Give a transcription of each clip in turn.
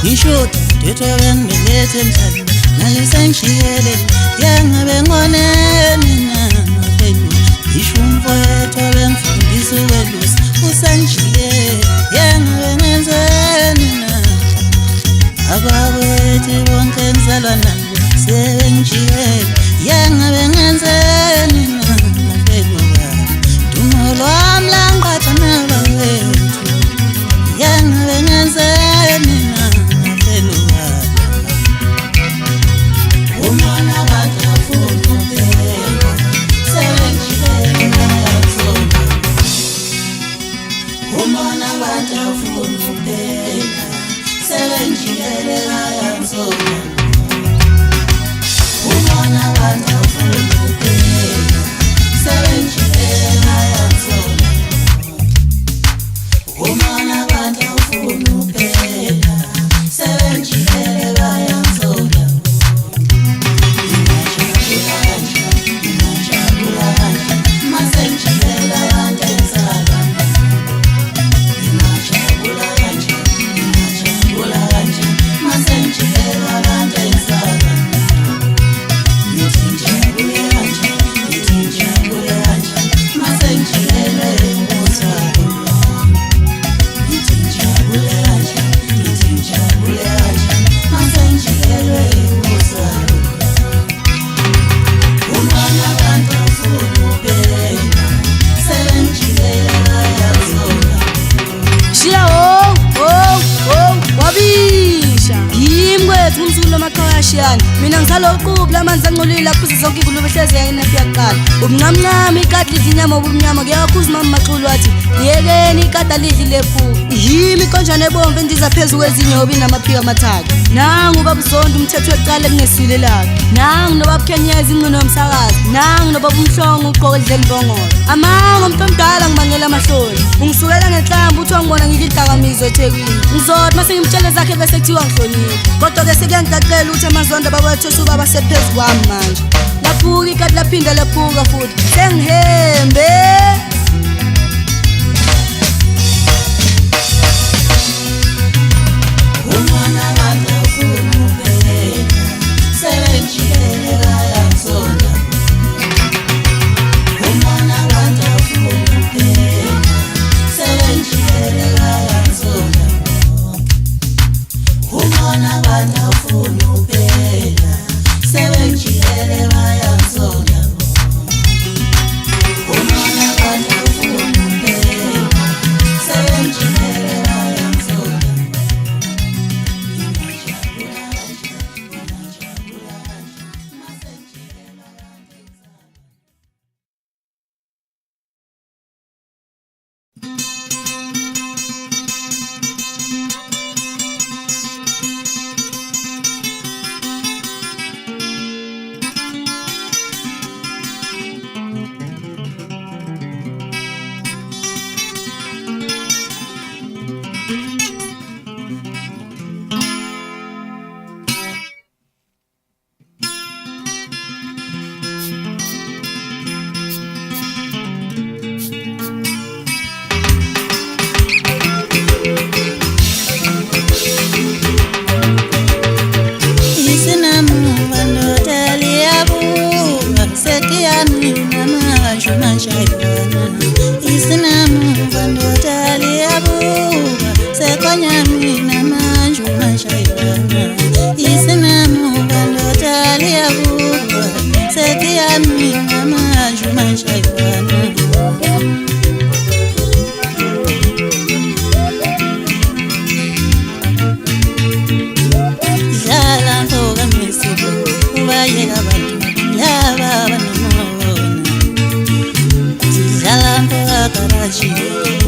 ngisho tetho bengilethe mhlali nalisengishiyele yangabe ngoneni nafelu ngisho umfowethu bengifundisa ukwelusa usengishiyele yangabe ngenzeni na abakwethu bonke ngizalwa nabo sebengishiyele yangabe ngenzeni na nafelu dumo lwami langiqatha nabawethu yangabe ngenzeni na nafelu umona batafuna phela sebengishiyele ayazona umona batafuna phela sebengishiyele ayazona umona batafuna phela sebengishiyele ayazona umona batafuna phela sebengishiyele ayazona mina ngisalokhu lamanzi angcolile lapho sizonke ingulube hleze yayinefi yaqala ubunqamnqama ikati lidla inyama obumnyama kuyakhuza mama maxulu wathi yekeni ikati alidli lephu yimi ikonjane ebomvu endiza phezu kwezinye obi namaphika amathathu nangu ubabuzonda umthetho weqala kungesile lakhe nangu nobaba Kenyezi ingqino yomsakazi nangu nobaba umhlongo uqoka edleni bongolo amanga umuntu omdala ngibangela amahloni ungisukela ngenhlamba uthi wangibona ngidlakamizwe eThekwini ngizothi mase ngimtshele zakhe bese kuthiwa ngihlonile kodwa ke sekuyangicacela ukuthi amazonda babethu baba sephezu kwami manje laphuka ikati laphinda laphuka futhi sengihembe umwana batafuna phela sebengishiyele ayazona umwana batafuna phela sebengishiyele ayazona umwana batafuna phela sebengishiyele ayazona umwana batafuna phela sebengishiyele ayazona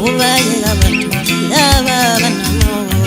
ubayela abantu laba banamona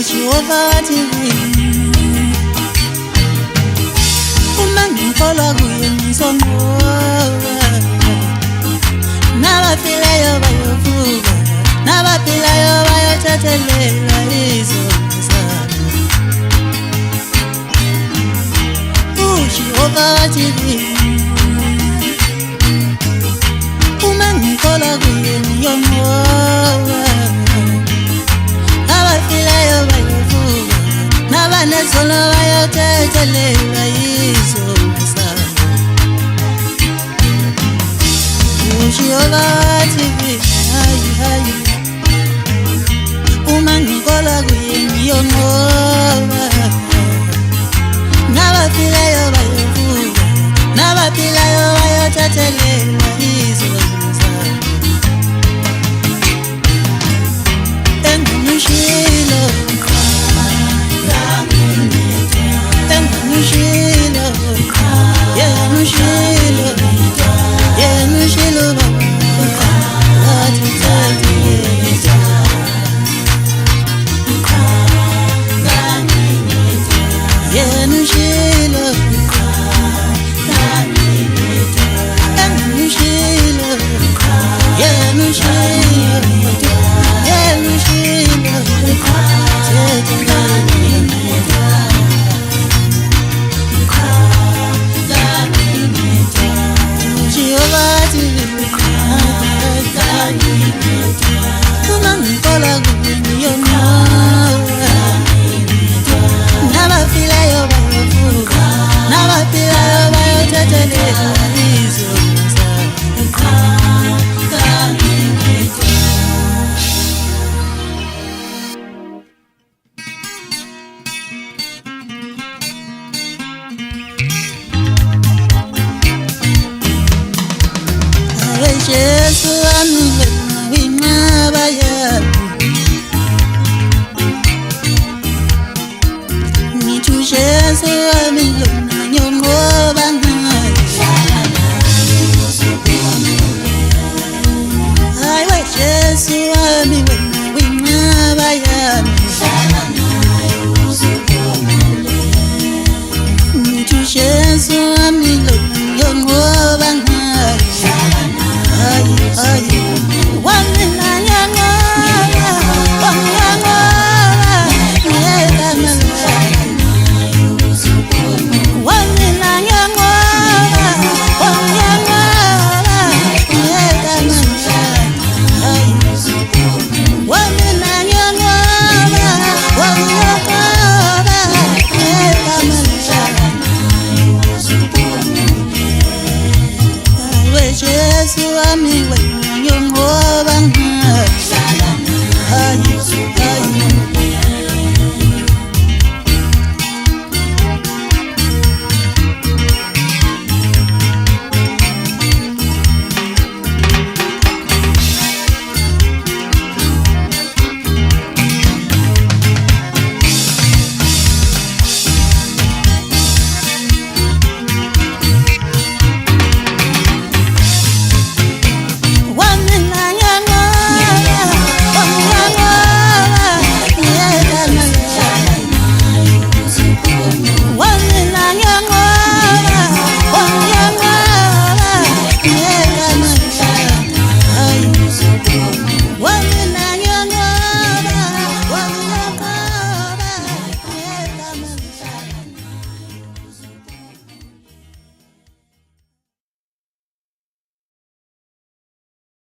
uJehova wathi uma ngikholwa kuye ngizonqoba nabafileyo bayovuka nabaphilayo bayothathelela izono zabo uJehova wathi uma ngikholwa kuye ngiyonqoba abafileyo bayovuka nabanezono bayothethelela izono zabo uJehova wathi hayi uma ngikholwa kuye ngiyonqoba nabafileyo bayovuka nabaphilayo bayothathelela